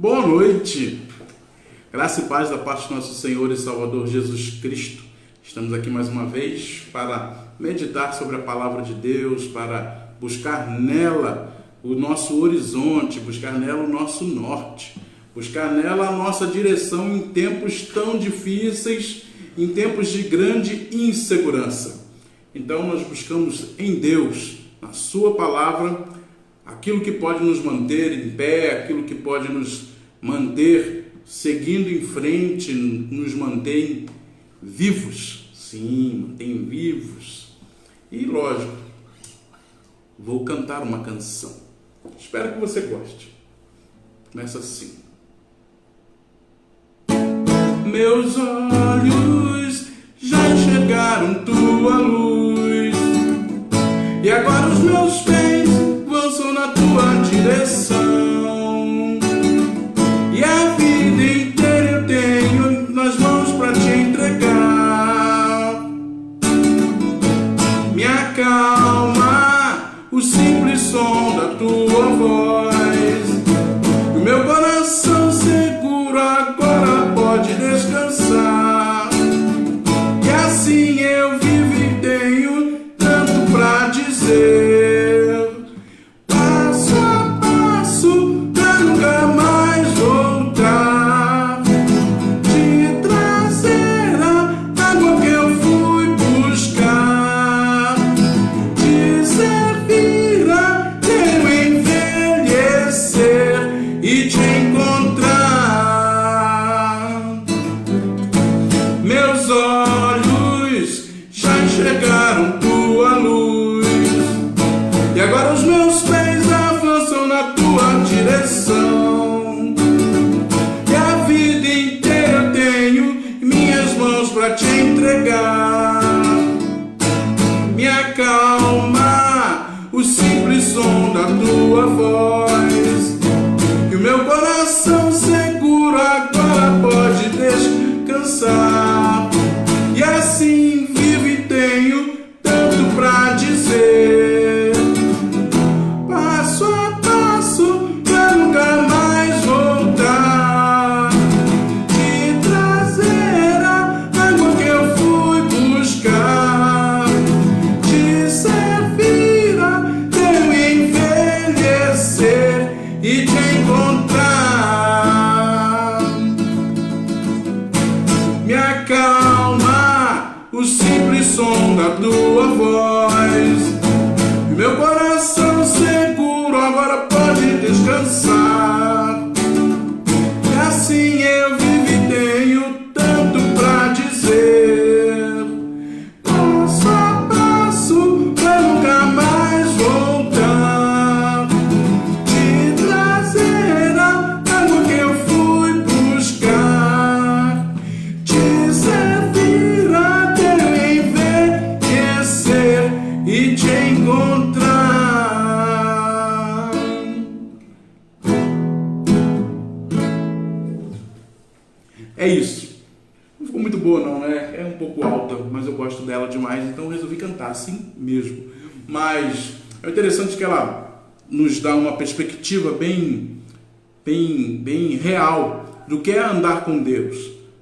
Boa noite, graça e paz da parte do nosso Senhor e Salvador Jesus Cristo. Estamos aqui mais uma vez para meditar sobre a palavra de Deus, para buscar nela o nosso horizonte, buscar nela o nosso norte, buscar nela a nossa direção em tempos tão difíceis, em tempos de grande insegurança. Então nós buscamos em Deus, na sua palavra, aquilo que pode nos manter em pé, aquilo que pode nos manter seguindo em frente, nos mantém vivos. Sim, mantém vivos. E lógico, vou cantar uma canção. Espero que você goste. Começa assim. Meus olhos já enxergaram tua luz, e agora os meus pés vão na tua direção, e a vida inteira eu tenho nas mãos para te entregar. Me acalma o simples som da tua voz, o meu coração seguro agora pode descansar. E assim eu vivo e tenho tanto para dizer, passo a passo pra nunca mais voltar, te trazer a água que eu fui buscar, te servir até eu envelhecer e te encontrar. Meus olhos já enxergaram tua luz, e agora os meus pés avançam na tua direção, e a vida inteira eu tenho em minhas mãos para te entregar. Me acalma o simples som da tua voz, e o meu coração seguro agora pode descansar. E assim vivo e tenho tanto pra dizer, passo a passo pra nunca mais voltar, te trazer a água que eu fui buscar, te servir até eu envelhecer e te encontrar. Me acalma o simples som da tua voz, e meu coração seguro agora pode descansar. E assim eu vivo e tenho tanto pra dizer, passo a passo pra nunca mais voltar, te trazer a água que eu fui buscar, te servir até eu envelhecer e te encontrar. É isso. Não ficou muito boa não, né? É um pouco alta, mas eu gosto dela demais, então eu resolvi cantar assim mesmo. Mas é interessante que ela nos dá uma perspectiva bem real do que é andar com Deus,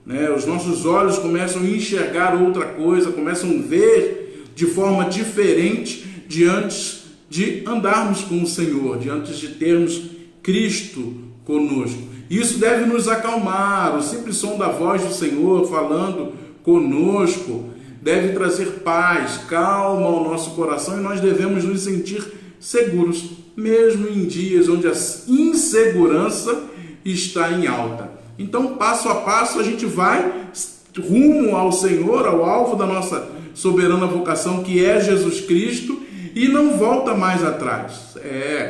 né? Os nossos olhos começam a enxergar outra coisa, começam a ver de forma diferente diante de andarmos com o Senhor, diante de termos Cristo conosco. Isso deve nos acalmar. O simples som da voz do Senhor falando conosco deve trazer paz, calma ao nosso coração, e nós devemos nos sentir seguros, mesmo em dias onde a insegurança está em alta. Então, passo a passo, a gente vai rumo ao Senhor, ao alvo da nossa soberana vocação, que é Jesus Cristo, e não volta mais atrás.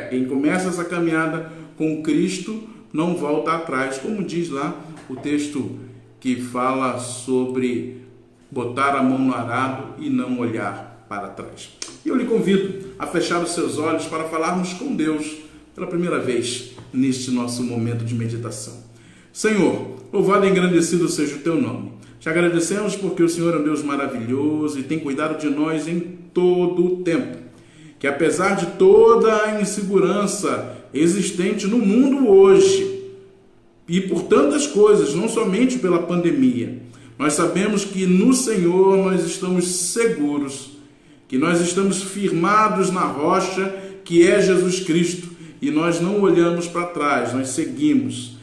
Quem começa essa caminhada com Cristo não volta atrás, como diz lá o texto que fala sobre botar a mão no arado e não olhar para trás. E eu lhe convido a fechar os seus olhos para falarmos com Deus pela primeira vez neste nosso momento de meditação. Senhor, louvado e engrandecido seja o teu nome. Te agradecemos porque o Senhor é um Deus maravilhoso e tem cuidado de nós em todo o tempo. Que apesar de toda a insegurança existente no mundo hoje, e por tantas coisas, não somente pela pandemia. Nós sabemos que no Senhor nós estamos seguros, que nós estamos firmados na rocha que é Jesus Cristo, e nós não olhamos para trás, nós seguimos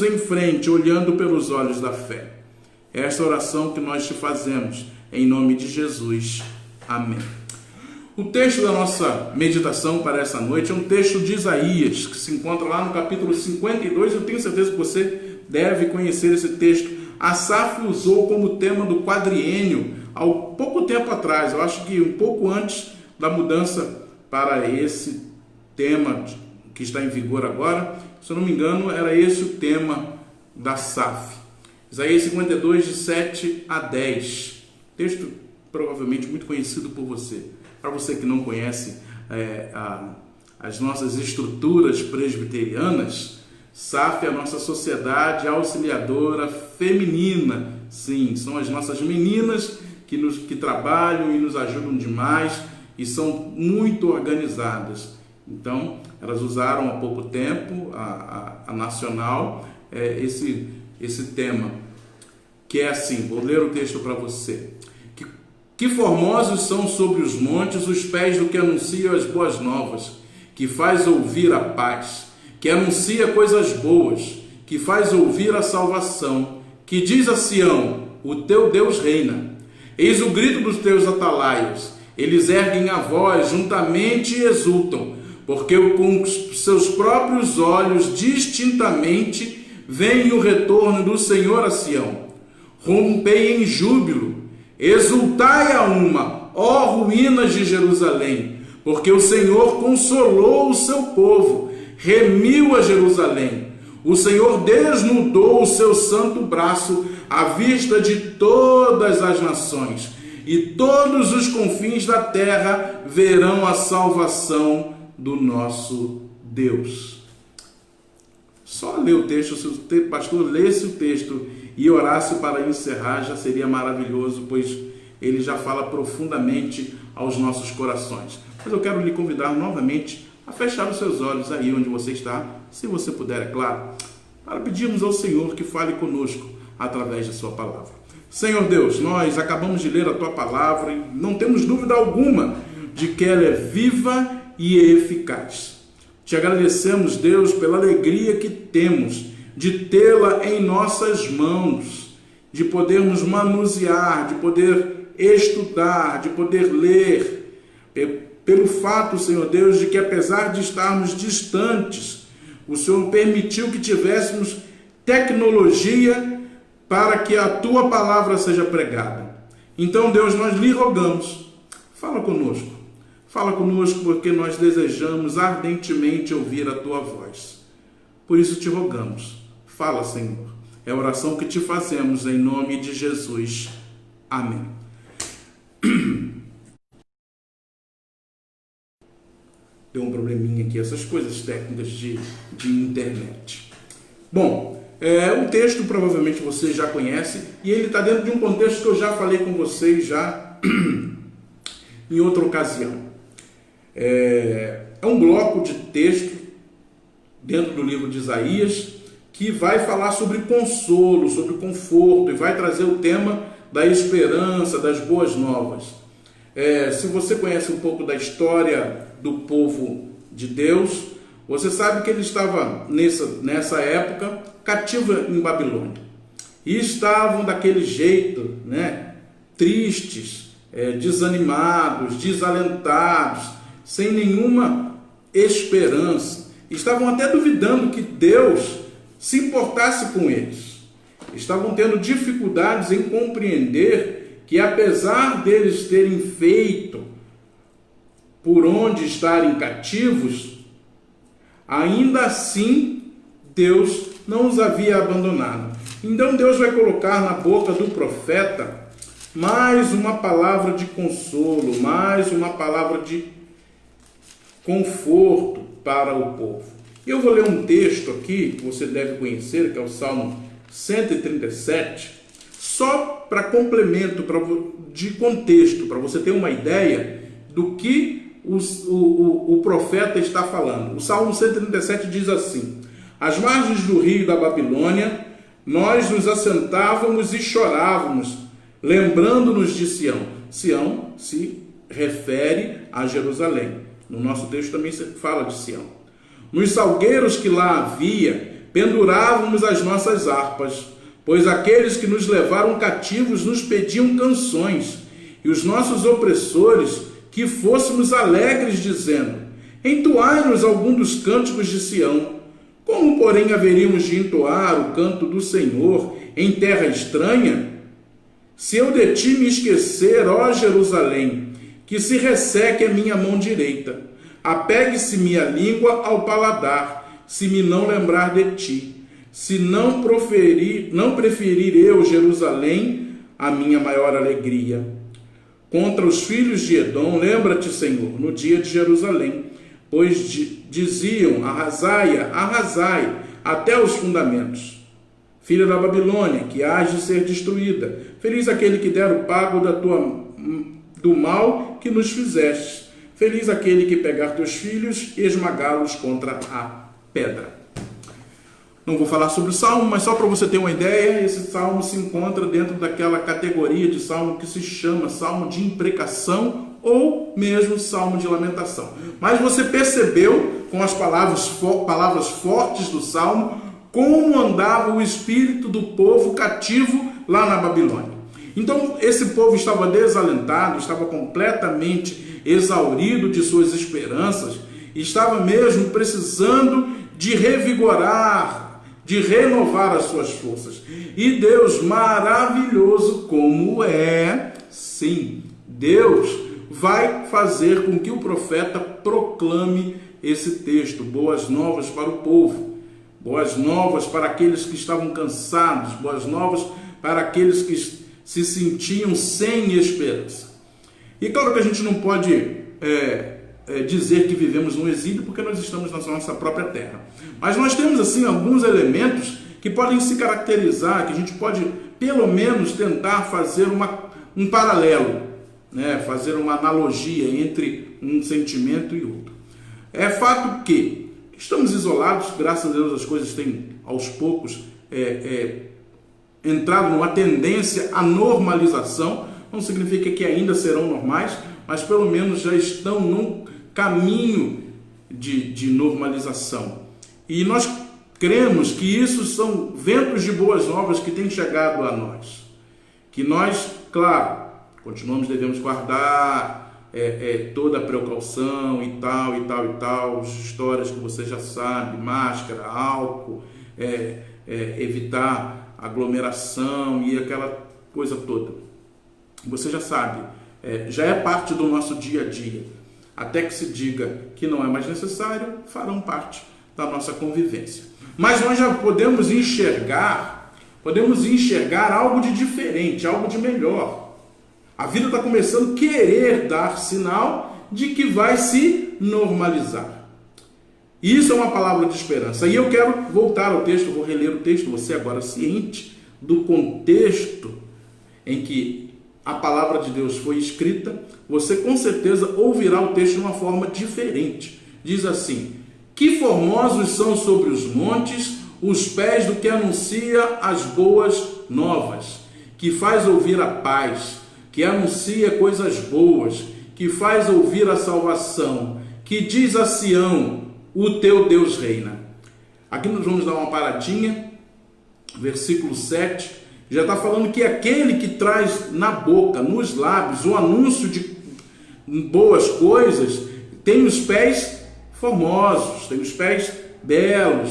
em frente, olhando pelos olhos da fé. Esta oração que nós te fazemos, em nome de Jesus. Amém. O texto da nossa meditação para essa noite é um texto de Isaías, que se encontra lá no capítulo 52. Eu tenho certeza que você deve conhecer esse texto. Asaf usou como tema do quadriênio há pouco tempo atrás, eu acho que um pouco antes da mudança para esse tema que está em vigor agora. Se eu não me engano, era esse o tema da Asaf. Isaías 52, de 7 a 10. Texto provavelmente muito conhecido por você. Para você que não conhece as nossas estruturas presbiterianas, SAF é a nossa Sociedade Auxiliadora Feminina. Sim, são as nossas meninas que trabalham e nos ajudam demais e são muito organizadas. Então, elas usaram há pouco tempo, a Nacional, esse tema, que é assim, vou ler o texto para você. Que formosos são sobre os montes os pés do que anuncia as boas novas, que faz ouvir a paz, que anuncia coisas boas, que faz ouvir a salvação, que diz a Sião, o teu Deus reina. Eis o grito dos teus atalaios, eles erguem a voz juntamente e exultam, porque com seus próprios olhos distintamente vem o retorno do Senhor a Sião. Rompei em júbilo, exultai a uma, ó ruínas de Jerusalém, porque o Senhor consolou o seu povo, remiu a Jerusalém. O Senhor desnudou o seu santo braço à vista de todas as nações, e todos os confins da terra verão a salvação do nosso Deus. Só ler o texto, se o pastor lesse o texto e orasse para encerrar, já seria maravilhoso, pois ele já fala profundamente aos nossos corações. Mas eu quero lhe convidar novamente a fechar os seus olhos aí onde você está, se você puder, é claro, para pedirmos ao Senhor que fale conosco através da sua palavra. Senhor Deus, nós acabamos de ler a tua palavra e não temos dúvida alguma de que ela é viva e eficaz. Te agradecemos, Deus, pela alegria que temos de tê-la em nossas mãos, de podermos manusear, de poder estudar, de poder ler, pelo fato, Senhor Deus, de que apesar de estarmos distantes, o Senhor permitiu que tivéssemos tecnologia para que a tua palavra seja pregada. Então, Deus, nós lhe rogamos, fala conosco porque nós desejamos ardentemente ouvir a tua voz. Por isso te rogamos, fala, Senhor. É a oração que te fazemos em nome de Jesus. Amém. Deu um probleminha aqui, essas coisas técnicas de internet. Bom, o texto provavelmente você já conhece e ele está dentro de um contexto que eu já falei com vocês já em outra ocasião. É um bloco de texto dentro do livro de Isaías que vai falar sobre consolo, sobre conforto e vai trazer o tema da esperança, das boas novas. Se você conhece um pouco da história do povo de Deus, você sabe que ele estava nessa época cativo em Babilônia e estavam daquele jeito, né, tristes, desanimados, desalentados, sem nenhuma esperança. Estavam até duvidando que Deus se importasse com eles. Estavam tendo dificuldades em compreender que, apesar deles terem feito por onde estarem cativos, ainda assim Deus não os havia abandonado. Então Deus vai colocar na boca do profeta mais uma palavra de consolo, mais uma palavra de conforto para o povo. Eu vou ler um texto aqui que você deve conhecer, que é o Salmo 137, só para complemento, de contexto, para você ter uma ideia do que o profeta está falando. O Salmo 137 diz assim: Às margens do rio da Babilônia, nós nos assentávamos e chorávamos, lembrando-nos de Sião. Sião se refere a Jerusalém. No nosso texto também se fala de Sião. Nos salgueiros que lá havia, pendurávamos as nossas harpas, pois aqueles que nos levaram cativos nos pediam canções, e os nossos opressores que fôssemos alegres, dizendo: entoai-nos algum dos cânticos de Sião. Como, porém, haveríamos de entoar o canto do Senhor em terra estranha? Se eu de ti me esquecer, ó Jerusalém, que se resseque a minha mão direita, apegue-se minha língua ao paladar, se me não lembrar de ti, se não preferir eu, Jerusalém, a minha maior alegria. Contra os filhos de Edom, lembra-te, Senhor, no dia de Jerusalém, pois diziam: arrasai-a, arrasai, até os fundamentos. Filha da Babilônia, que hás de ser destruída, feliz aquele que der o pago do mal que nos fizeste. Feliz aquele que pegar teus filhos e esmagá-los contra a pedra. Não vou falar sobre o salmo, mas só para você ter uma ideia, esse salmo se encontra dentro daquela categoria de salmo que se chama salmo de imprecação ou mesmo salmo de lamentação. Mas você percebeu, com as palavras fortes do salmo, como andava o espírito do povo cativo lá na Babilônia. Então, esse povo estava desalentado, estava completamente exaurido de suas esperanças, estava mesmo precisando de revigorar, de renovar as suas forças. E Deus, maravilhoso como é, sim, Deus vai fazer com que o profeta proclame esse texto, boas novas para o povo, boas novas para aqueles que estavam cansados, boas novas para aqueles que se sentiam sem esperança. E claro que a gente não pode dizer que vivemos no exílio, porque nós estamos na nossa própria terra. Mas nós temos, assim, alguns elementos que podem se caracterizar, que a gente pode, pelo menos, tentar fazer um paralelo, né? Fazer uma analogia entre um sentimento e outro. É fato que estamos isolados, graças a Deus as coisas têm, aos poucos, entrado numa tendência à normalização. Não significa que ainda serão normais, mas pelo menos já estão num caminho de normalização. E nós cremos que isso são ventos de boas novas que têm chegado a nós. Que nós, claro, continuamos, devemos guardar toda a precaução e tal, histórias que você já sabe, máscara, álcool, evitar aglomeração e aquela coisa toda. Você já sabe, já é parte do nosso dia a dia. Até que se diga que não é mais necessário, farão parte da nossa convivência. Mas nós já podemos enxergar algo de diferente, algo de melhor. A vida está começando a querer dar sinal de que vai se normalizar. E isso é uma palavra de esperança. E eu quero voltar ao texto, vou reler o texto, você agora ciente do contexto em que a palavra de Deus foi escrita, você com certeza ouvirá o texto de uma forma diferente. Diz assim: que formosos são sobre os montes os pés do que anuncia as boas novas, que faz ouvir a paz, que anuncia coisas boas, que faz ouvir a salvação, que diz a Sião: o teu Deus reina. Aqui nós vamos dar uma paradinha, versículo 7, já está falando que aquele que traz na boca, nos lábios, o anúncio de boas coisas, tem os pés formosos, tem os pés belos.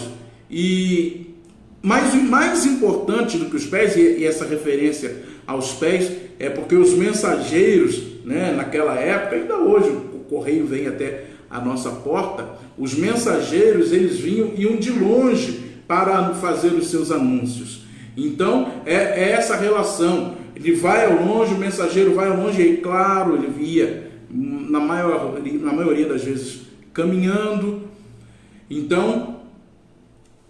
E mas o mais importante do que os pés, e essa referência aos pés, é porque os mensageiros, né, naquela época, ainda hoje o correio vem até a nossa porta, os mensageiros eles iam de longe para fazer os seus anúncios. Então é essa relação, ele vai ao longe, o mensageiro vai ao longe, e claro, ele ia na maioria das vezes caminhando. Então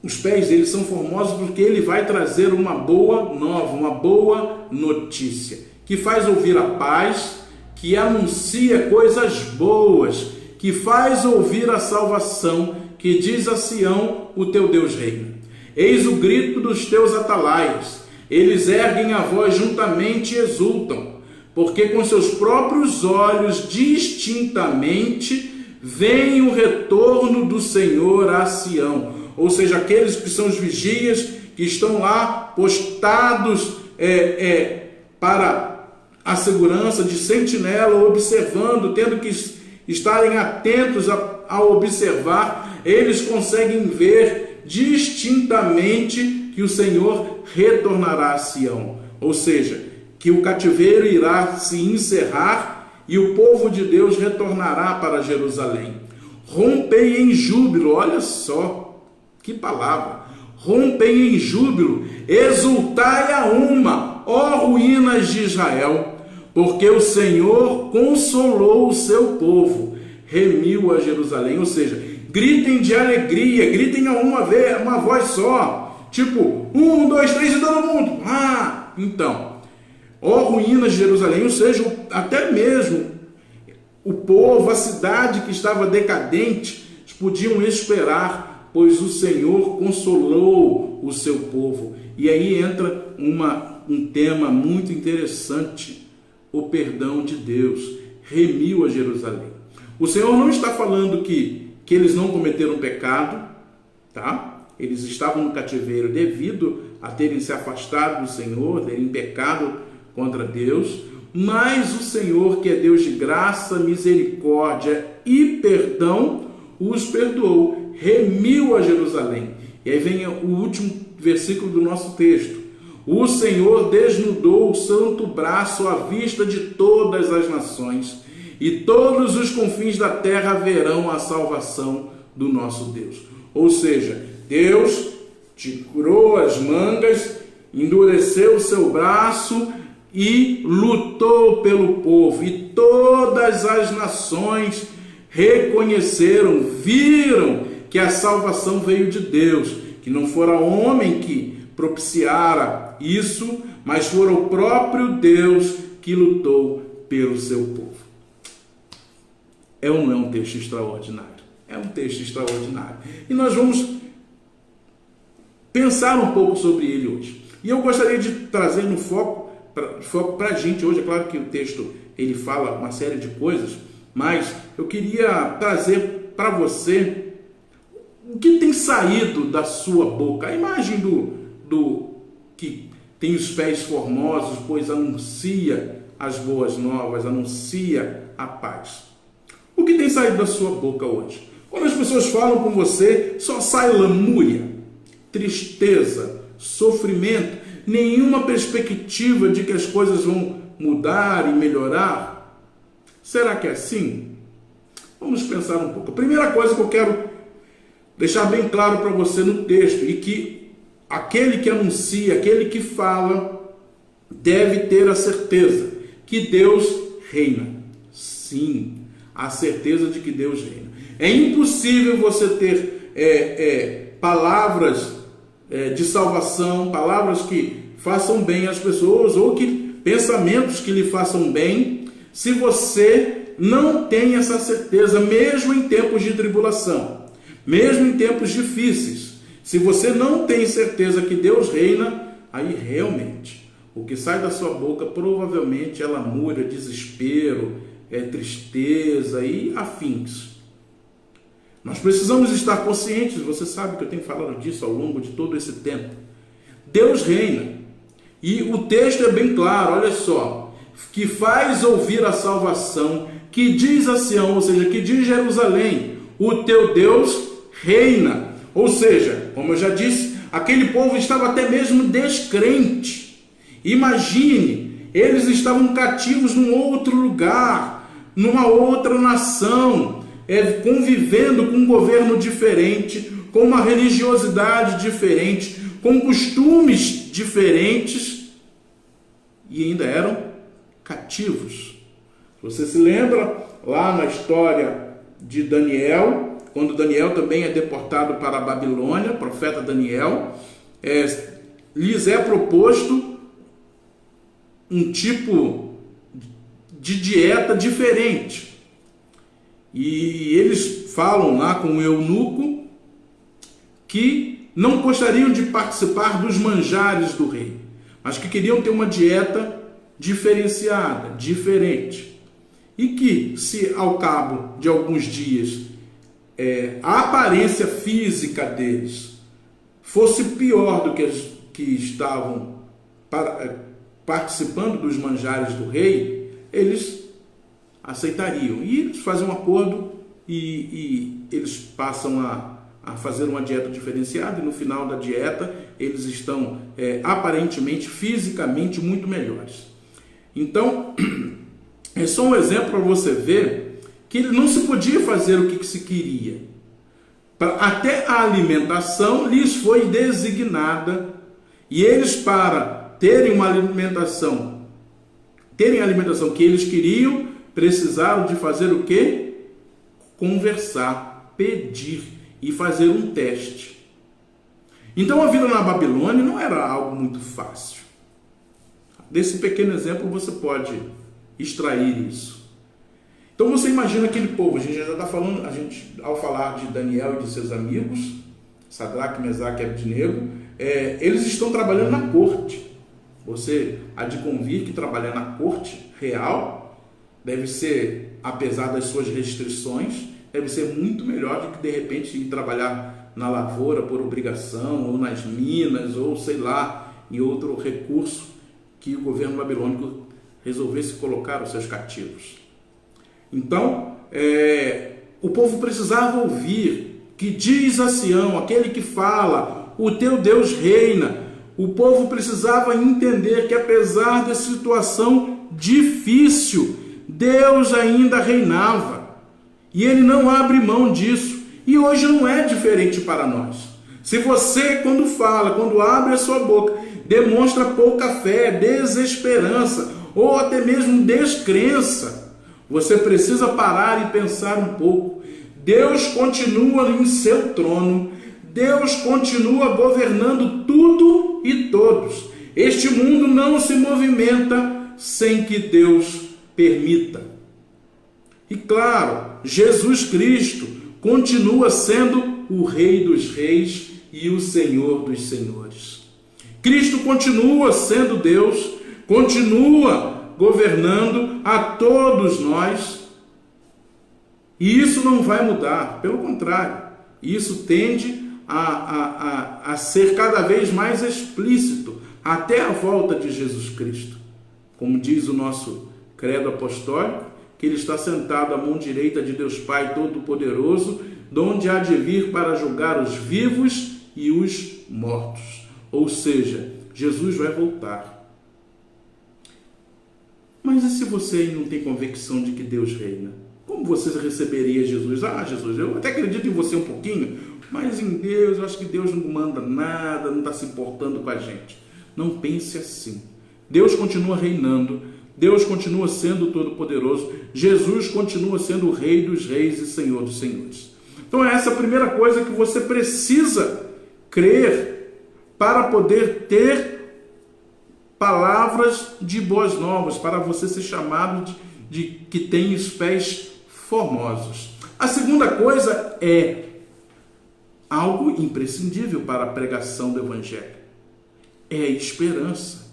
os pés dele são formosos porque ele vai trazer uma boa nova, uma boa notícia, que faz ouvir a paz, que anuncia coisas boas, que faz ouvir a salvação, que diz a Sião: o teu Deus reina. Eis o grito dos teus atalaias, eles erguem a voz juntamente e exultam, porque com seus próprios olhos distintamente veem o retorno do Senhor a Sião. Ou seja, aqueles que são os vigias, que estão lá postados para a segurança de sentinela, observando, tendo que estarem atentos a observar, eles conseguem ver distintamente que o Senhor retornará a Sião. Ou seja, que o cativeiro irá se encerrar e o povo de Deus retornará para Jerusalém. Rompei em júbilo, olha só que palavra, rompei em júbilo, exultai a uma, ó ruínas de Israel, porque o Senhor consolou o seu povo, remiu a Jerusalém. Ou seja, gritem de alegria, gritem a uma voz só, tipo, 1, 2, 3 e todo mundo. Então, ó ruínas de Jerusalém, ou seja, até mesmo o povo, a cidade que estava decadente, podiam esperar, pois o Senhor consolou o seu povo. E aí entra um tema muito interessante: o perdão de Deus remiu a Jerusalém. O Senhor não está falando que eles não cometeram pecado, tá? Eles estavam no cativeiro devido a terem se afastado do Senhor, terem pecado contra Deus, mas o Senhor, que é Deus de graça, misericórdia e perdão, os perdoou, remiu a Jerusalém. E aí vem o último versículo do nosso texto: o Senhor desnudou o santo braço à vista de todas as nações, e todos os confins da terra verão a salvação do nosso Deus. Ou seja, Deus tirou as mangas, endureceu o seu braço e lutou pelo povo, e todas as nações reconheceram, viram que a salvação veio de Deus, que não fora homem que propiciara isso, mas fora o próprio Deus que lutou pelo seu povo. É ou não é um texto extraordinário? É um texto extraordinário. E nós vamos pensar um pouco sobre ele hoje. E eu gostaria de trazer no foco para a gente hoje. É claro que o texto ele fala uma série de coisas, mas eu queria trazer para você o que tem saído da sua boca. A imagem do que tem os pés formosos, pois anuncia as boas novas, anuncia a paz. O que tem saído da sua boca hoje? Quando as pessoas falam com você, só sai lamúria, tristeza, sofrimento, nenhuma perspectiva de que as coisas vão mudar e melhorar. Será que é assim? Vamos pensar um pouco. A primeira coisa que eu quero deixar bem claro para você no texto, e que aquele que anuncia, aquele que fala, deve ter a certeza que Deus reina. Sim, a certeza de que Deus reina. É impossível você ter palavras de salvação, palavras que façam bem às pessoas, ou pensamentos que lhe façam bem, se você não tem essa certeza, mesmo em tempos de tribulação, mesmo em tempos difíceis. Se você não tem certeza que Deus reina, aí realmente o que sai da sua boca provavelmente é lamúria, desespero, tristeza e afins. Nós precisamos estar conscientes, você sabe que eu tenho falado disso ao longo de todo esse tempo. Deus reina. E o texto é bem claro, olha só, que faz ouvir a salvação, que diz a Sião, ou seja, que diz Jerusalém, o teu Deus reina. Ou seja, como eu já disse, aquele povo estava até mesmo descrente. Imagine, eles estavam cativos num outro lugar, numa outra nação, convivendo com um governo diferente, com uma religiosidade diferente, com costumes diferentes, e ainda eram cativos. Você se lembra lá na história de Daniel, quando Daniel também é deportado para a Babilônia, o profeta Daniel, lhes é proposto um tipo de dieta diferente. E eles falam lá com o eunuco, que não gostariam de participar dos manjares do rei, mas que queriam ter uma dieta diferenciada, diferente. E que, se ao cabo de alguns dias a aparência física deles fosse pior do que as que estavam participando dos manjares do rei, eles aceitariam. E eles fazem um acordo e eles passam a fazer uma dieta diferenciada, e no final da dieta eles estão aparentemente, fisicamente muito melhores. Então, é só um exemplo para você ver que não se podia fazer o que se queria. Até a alimentação lhes foi designada, e eles, para terem a alimentação que eles queriam, precisaram de fazer o quê? Conversar, pedir e fazer um teste. Então a vida na Babilônia não era algo muito fácil. Desse pequeno exemplo você pode extrair isso. Então você imagina aquele povo, a gente já está falando, ao falar de Daniel e de seus amigos, Sadraque, Mesaque e Abednego, eles estão trabalhando na corte. Você há de convir que trabalhar na corte real deve ser, apesar das suas restrições, deve ser muito melhor do que de repente ir trabalhar na lavoura por obrigação, ou nas minas, ou sei lá, em outro recurso que o governo babilônico resolvesse colocar os seus cativos. Então, o povo precisava ouvir que diz a Sião, aquele que fala, o teu Deus reina. O povo precisava entender que, apesar da situação difícil, Deus ainda reinava. E ele não abre mão disso. E hoje não é diferente para nós. Se você, quando fala, quando abre a sua boca, demonstra pouca fé, desesperança, ou até mesmo descrença, você precisa parar e pensar um pouco. Deus continua em seu trono. Deus continua governando tudo e todos. Este mundo não se movimenta sem que Deus permita. E claro, Jesus Cristo continua sendo o Rei dos Reis e o Senhor dos Senhores. Cristo continua sendo Deus, continua governando a todos nós. E isso não vai mudar, pelo contrário, isso tende a ser cada vez mais explícito até a volta de Jesus Cristo. Como diz o nosso credo apostólico, que ele está sentado à mão direita de Deus Pai Todo-Poderoso, donde há de vir para julgar os vivos e os mortos. Ou seja, Jesus vai voltar. Mas e se você não tem convicção de que Deus reina? Como você receberia Jesus? Jesus, eu até acredito em você um pouquinho, mas em Deus, eu acho que Deus não manda nada, não está se importando com a gente. Não pense assim. Deus continua reinando, Deus continua sendo todo-poderoso, Jesus continua sendo o Rei dos Reis e Senhor dos Senhores. Então é essa a primeira coisa que você precisa crer para poder ter palavras de boas novas, para você ser chamado de que tem os pés formosos. A segunda coisa é algo imprescindível para a pregação do Evangelho. É a esperança.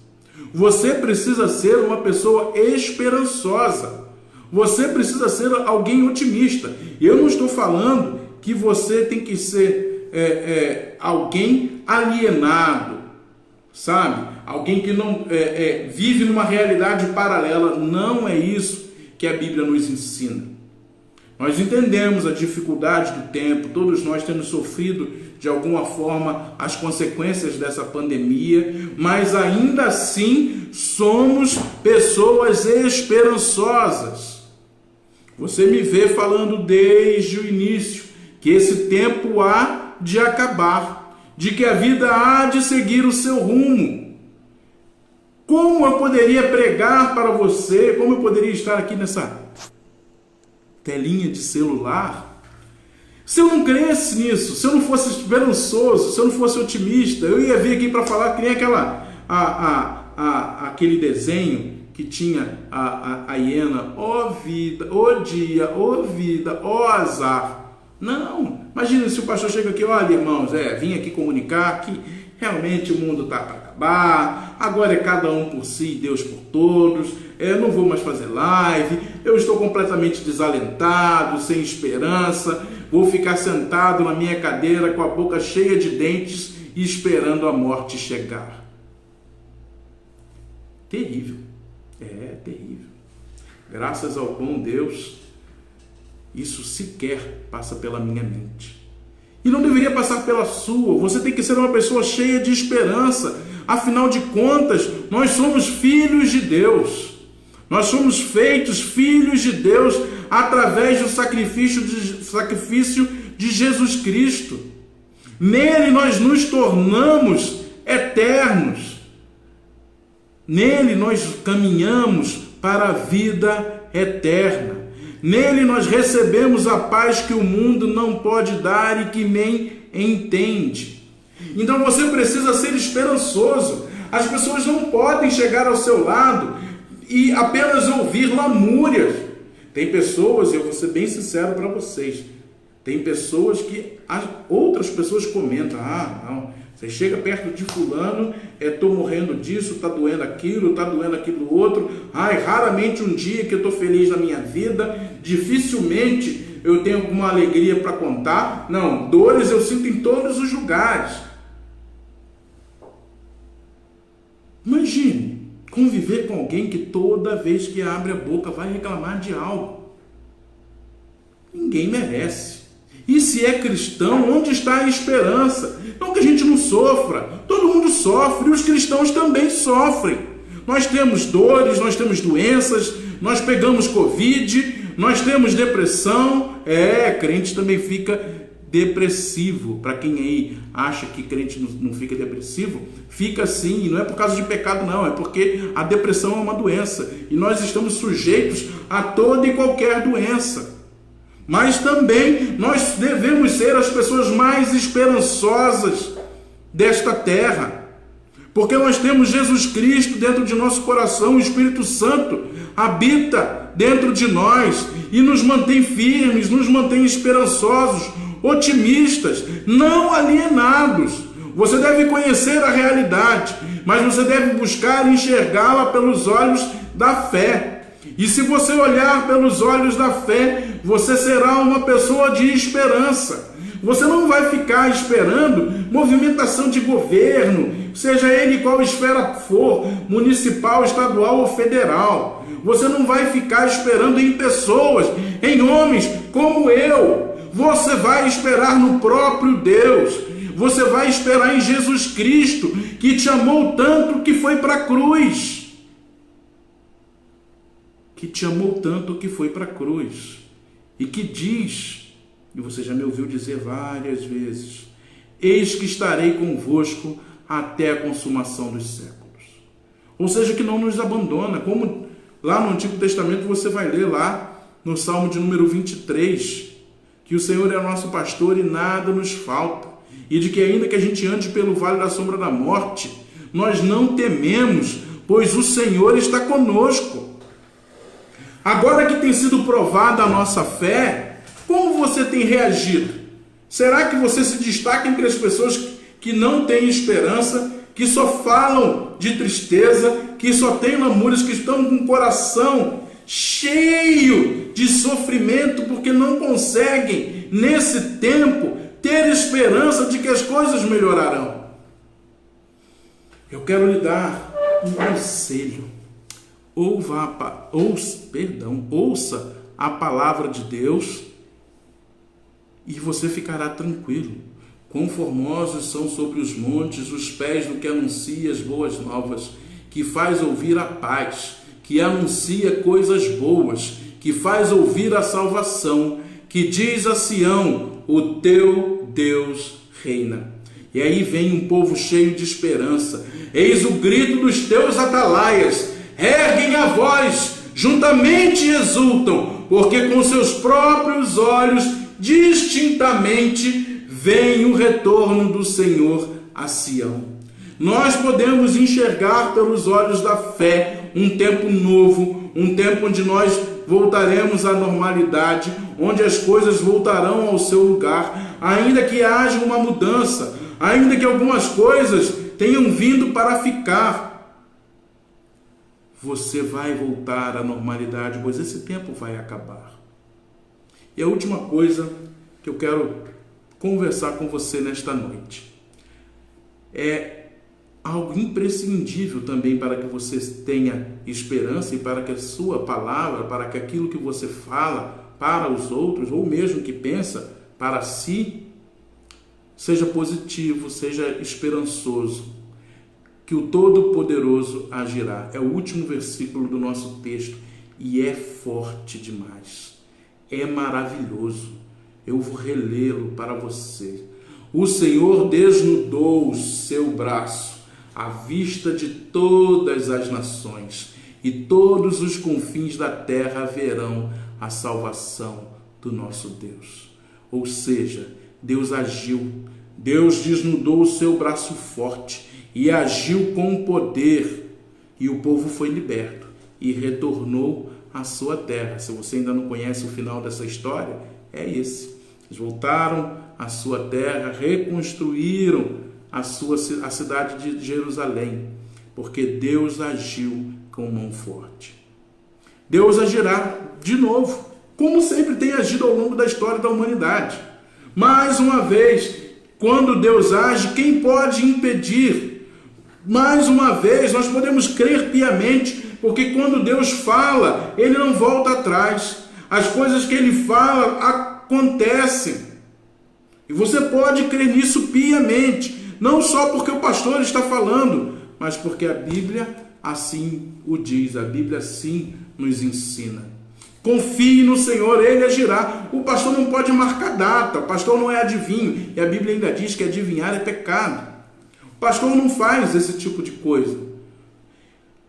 Você precisa ser uma pessoa esperançosa. Você precisa ser alguém otimista. E eu não estou falando que você tem que ser alguém alienado, sabe? Alguém que não vive numa realidade paralela. Não é isso que a Bíblia nos ensina. Nós entendemos a dificuldade do tempo, todos nós temos sofrido de alguma forma as consequências dessa pandemia, mas ainda assim somos pessoas esperançosas. Você me vê falando desde o início que esse tempo há de acabar, de que a vida há de seguir o seu rumo. Como eu poderia pregar para você, como eu poderia estar aqui nessa telinha de celular, se eu não cresce nisso, se eu não fosse esperançoso, se eu não fosse otimista? Eu ia vir aqui para falar que nem aquele desenho que tinha a hiena, ó vida, ó dia, ó vida, ó azar. Não, imagina se o pastor chega aqui, olha irmãos, vim aqui comunicar que realmente o mundo está para acabar, agora é cada um por si, Deus por todos, eu não vou mais fazer live, eu estou completamente desalentado, sem esperança, vou ficar sentado na minha cadeira com a boca cheia de dentes e esperando a morte chegar. Terrível, terrível. Graças ao bom Deus, isso sequer passa pela minha mente. E não deveria passar pela sua. Você tem que ser uma pessoa cheia de esperança. Afinal de contas, nós somos filhos de Deus. Nós somos feitos filhos de Deus através do sacrifício de Jesus Cristo. Nele nós nos tornamos eternos. Nele nós caminhamos para a vida eterna. Nele nós recebemos a paz que o mundo não pode dar e que nem entende. Então você precisa ser esperançoso. As pessoas não podem chegar ao seu lado e apenas ouvir lamúrias. Tem pessoas, eu vou ser bem sincero para vocês, tem pessoas que outras pessoas comentam, não, você chega perto de fulano, estou morrendo disso, está doendo aquilo outro, raramente um dia que eu estou feliz na minha vida, dificilmente eu tenho alguma alegria para contar, não, dores eu sinto em todos os lugares. Imagine conviver com alguém que toda vez que abre a boca vai reclamar de algo. Ninguém merece. E se é cristão, onde está a esperança? Não que a gente não sofra, todo mundo sofre, e os cristãos também sofrem. Nós temos dores, nós temos doenças, nós pegamos Covid, nós temos depressão. Crente também fica depressivo. Para quem aí acha que crente não fica depressivo, fica sim, e não é por causa de pecado não, é porque a depressão é uma doença, e nós estamos sujeitos a toda e qualquer doença. Mas também nós devemos ser as pessoas mais esperançosas desta terra, porque nós temos Jesus Cristo dentro de nosso coração, o Espírito Santo habita dentro de nós e nos mantém firmes, nos mantém esperançosos, otimistas, não alienados. Você deve conhecer a realidade, mas você deve buscar enxergá-la pelos olhos da fé. E se você olhar pelos olhos da fé, você será uma pessoa de esperança. Você não vai ficar esperando movimentação de governo, seja ele qual esfera for, municipal, estadual ou federal. Você não vai ficar esperando em pessoas, em homens como eu. Você vai esperar no próprio Deus. Você vai esperar em Jesus Cristo, que te amou tanto que foi para a cruz. Que te amou tanto que foi para a cruz. E que diz, e você já me ouviu dizer várias vezes, eis que estarei convosco até a consumação dos séculos. Ou seja, que não nos abandona, como lá no Antigo Testamento você vai ler lá no Salmo de número 23, que o Senhor é nosso pastor e nada nos falta, e de que ainda que a gente ande pelo vale da sombra da morte, nós não tememos, pois o Senhor está conosco. Agora que tem sido provada a nossa fé, como você tem reagido? Será que você se destaca entre as pessoas que não têm esperança, que só falam de tristeza, que só têm lamúrias, que estão com o coração cheio de sofrimento porque não conseguem, nesse tempo, ter esperança de que as coisas melhorarão? Eu quero lhe dar um conselho. Ouça a palavra de Deus e você ficará tranquilo. Quão formosos são sobre os montes os pés do que anuncia as boas novas, que faz ouvir a paz, que anuncia coisas boas, que faz ouvir a salvação, que diz a Sião, o teu Deus reina. E aí vem um povo cheio de esperança. Eis o grito dos teus atalaias, erguem a voz, juntamente exultam, porque com seus próprios olhos, distintamente, vem o retorno do Senhor a Sião. Nós podemos enxergar pelos olhos da fé um tempo novo, um tempo onde nós voltaremos à normalidade, onde as coisas voltarão ao seu lugar, ainda que haja uma mudança, ainda que algumas coisas tenham vindo para ficar. Você vai voltar à normalidade, pois esse tempo vai acabar. E a última coisa que eu quero conversar com você nesta noite é algo imprescindível também para que você tenha esperança e para que a sua palavra, para que aquilo que você fala para os outros, ou mesmo que pensa para si, seja positivo, seja esperançoso, que o Todo-Poderoso agirá. É o último versículo do nosso texto e é forte demais, é maravilhoso. Eu vou relê-lo para você. O Senhor desnudou o seu braço à vista de todas as nações, e todos os confins da terra verão a salvação do nosso Deus. Ou seja, Deus agiu, Deus desnudou o seu braço forte e agiu com poder, e o povo foi liberto e retornou à sua terra. Se você ainda não conhece o final dessa história, é esse. Eles voltaram à sua terra, reconstruíram a cidade de Jerusalém, porque Deus agiu com mão forte. Deus agirá de novo, como sempre tem agido ao longo da história da humanidade. Mais uma vez, quando Deus age, quem pode impedir? Mais uma vez, nós podemos crer piamente, porque quando Deus fala, Ele não volta atrás. As coisas que Ele fala acontecem. E você pode crer nisso piamente. Não só porque o pastor está falando, mas porque a Bíblia assim o diz, a Bíblia assim nos ensina. Confie no Senhor, Ele agirá. O pastor não pode marcar data, o pastor não é adivinho, e a Bíblia ainda diz que adivinhar é pecado. O pastor não faz esse tipo de coisa.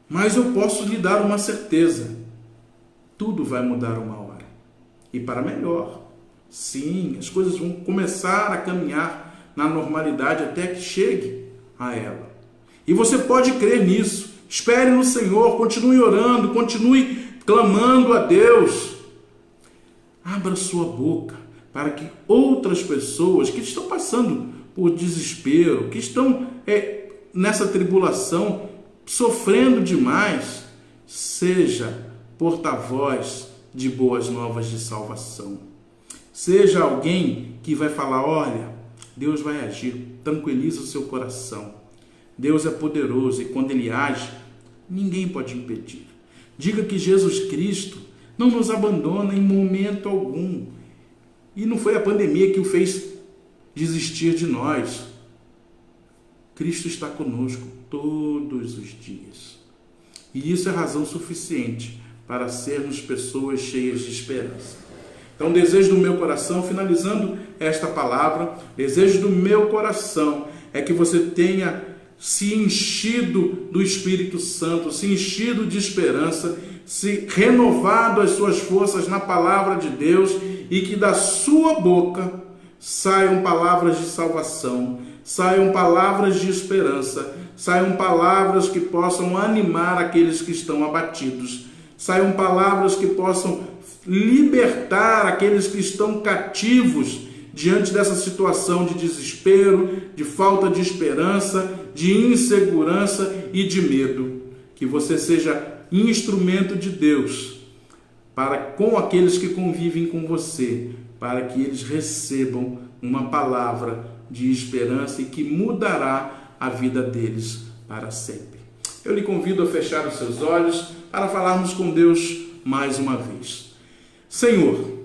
Mas eu posso lhe dar uma certeza, tudo vai mudar uma hora, e para melhor. Sim, as coisas vão começar a caminhar na normalidade até que chegue a ela. E você pode crer nisso. Espere no Senhor, continue orando, continue clamando a Deus. Abra sua boca para que outras pessoas que estão passando por desespero, que estão nessa tribulação, sofrendo demais, seja porta-voz de boas novas de salvação. Seja alguém que vai falar, olha, Deus vai agir, tranquiliza o seu coração. Deus é poderoso e quando Ele age, ninguém pode impedir. Diga que Jesus Cristo não nos abandona em momento algum. E não foi a pandemia que o fez desistir de nós. Cristo está conosco todos os dias. E isso é razão suficiente para sermos pessoas cheias de esperança. Então, desejo do meu coração, finalizando esta palavra, desejo do meu coração é que você tenha se enchido do Espírito Santo, se enchido de esperança, se renovado as suas forças na palavra de Deus e que da sua boca saiam palavras de salvação, saiam palavras de esperança, saiam palavras que possam animar aqueles que estão abatidos, saiam palavras que possam libertar aqueles que estão cativos diante dessa situação de desespero, de falta de esperança, de insegurança e de medo. Que você seja instrumento de Deus para com aqueles que convivem com você, para que eles recebam uma palavra de esperança e que mudará a vida deles para sempre. Eu lhe convido a fechar os seus olhos para falarmos com Deus mais uma vez. Senhor,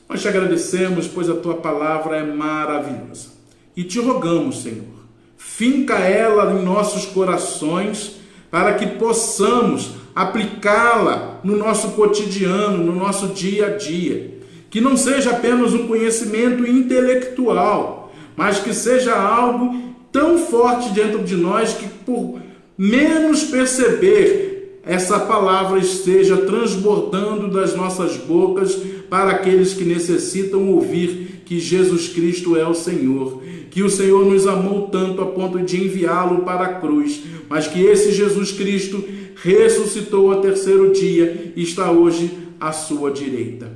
nós te agradecemos, pois a tua palavra é maravilhosa. E te rogamos, Senhor, finca ela em nossos corações para que possamos aplicá-la no nosso cotidiano, no nosso dia a dia. Que não seja apenas um conhecimento intelectual, mas que seja algo tão forte dentro de nós que, por menos perceber, essa palavra esteja transbordando das nossas bocas para aqueles que necessitam ouvir que Jesus Cristo é o Senhor, que o Senhor nos amou tanto a ponto de enviá-lo para a cruz, mas que esse Jesus Cristo ressuscitou ao terceiro dia e está hoje à sua direita.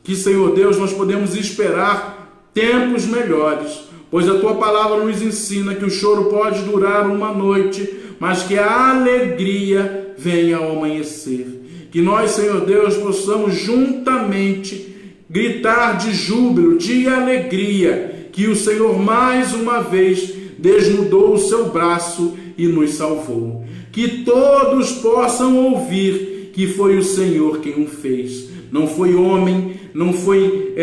Que, Senhor Deus, nós podemos esperar tempos melhores, pois a Tua palavra nos ensina que o choro pode durar uma noite, mas que a alegria venha ao amanhecer. Que nós, Senhor Deus, possamos juntamente gritar de júbilo, de alegria, que o Senhor mais uma vez desnudou o seu braço e nos salvou. Que todos possam ouvir que foi o Senhor quem o fez. Não foi homem, não foi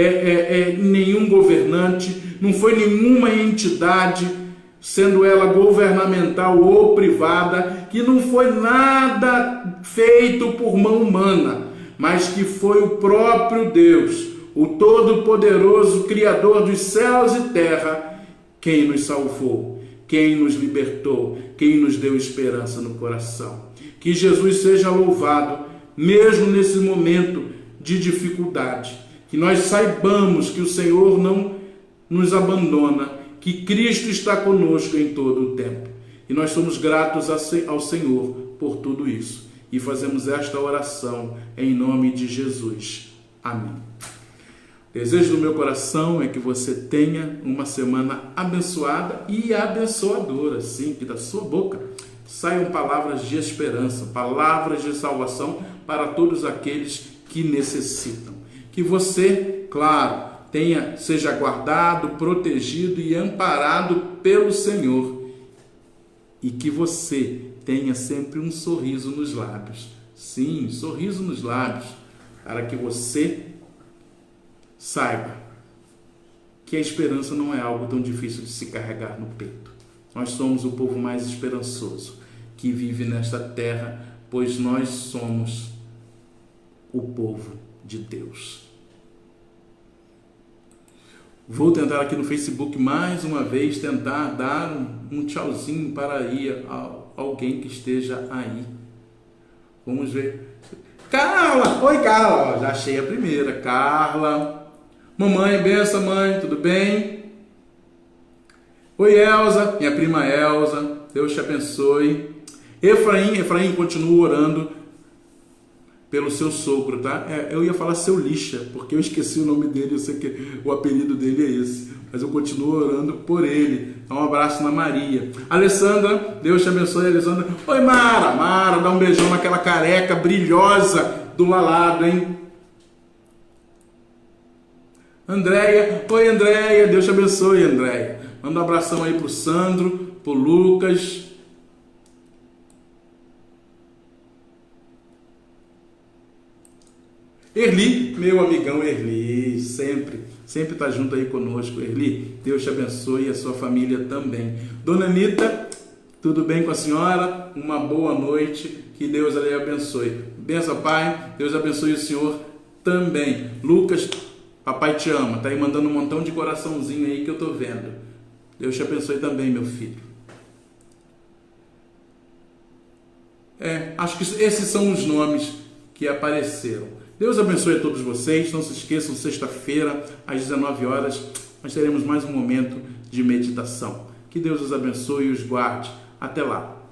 nenhum governante, não foi nenhuma entidade, sendo ela governamental ou privada, que não foi nada feito por mão humana, mas que foi o próprio Deus, o Todo-Poderoso, Criador dos céus e terra, quem nos salvou, quem nos libertou, quem nos deu esperança no coração. Que Jesus seja louvado, mesmo nesse momento de dificuldade. Que nós saibamos que o Senhor não nos abandona, que Cristo está conosco em todo o tempo. E nós somos gratos ao Senhor por tudo isso. E fazemos esta oração em nome de Jesus. Amém. O desejo do meu coração é que você tenha uma semana abençoada e abençoadora, sim, que da sua boca saiam palavras de esperança, palavras de salvação para todos aqueles que necessitam. Que você, claro, seja guardado, protegido e amparado pelo Senhor, e que você tenha sempre um sorriso nos lábios. Sim, sorriso nos lábios, para que você saiba que a esperança não é algo tão difícil de se carregar no peito. Nós somos o povo mais esperançoso que vive nesta terra, pois nós somos o povo de Deus. Vou tentar aqui no Facebook mais uma vez tentar dar um tchauzinho para aí alguém que esteja aí. Vamos ver. Carla! Oi, Carla! Já achei a primeira. Carla. Mamãe, benção, mãe, tudo bem? Oi, Elza, minha prima Elza. Deus te abençoe. Efraim, continua orando pelo seu sogro, tá? Eu ia falar seu lixa, porque eu esqueci o nome dele, eu sei que o apelido dele é esse, mas eu continuo orando por ele. Dá um abraço na Maria. Alessandra, Deus te abençoe, Alessandra. Oi, Mara, dá um beijão naquela careca brilhosa do lalado, hein? Andréia, oi, Andréia, Deus te abençoe, Andréia. Manda um abração aí pro Sandro, pro Lucas. Erli, meu amigão Erli, sempre está junto aí conosco. Erli, Deus te abençoe e a sua família também. Dona Anitta, tudo bem com a senhora? Uma boa noite, que Deus lhe abençoe. Benção, Pai, Deus abençoe o senhor também. Lucas, papai te ama, tá aí mandando um montão de coraçãozinho aí que eu tô vendo. Deus te abençoe também, meu filho. Acho que esses são os nomes que apareceram. Deus abençoe a todos vocês. Não se esqueçam, sexta-feira, às 19 horas, nós teremos mais um momento de meditação. Que Deus os abençoe e os guarde. Até lá.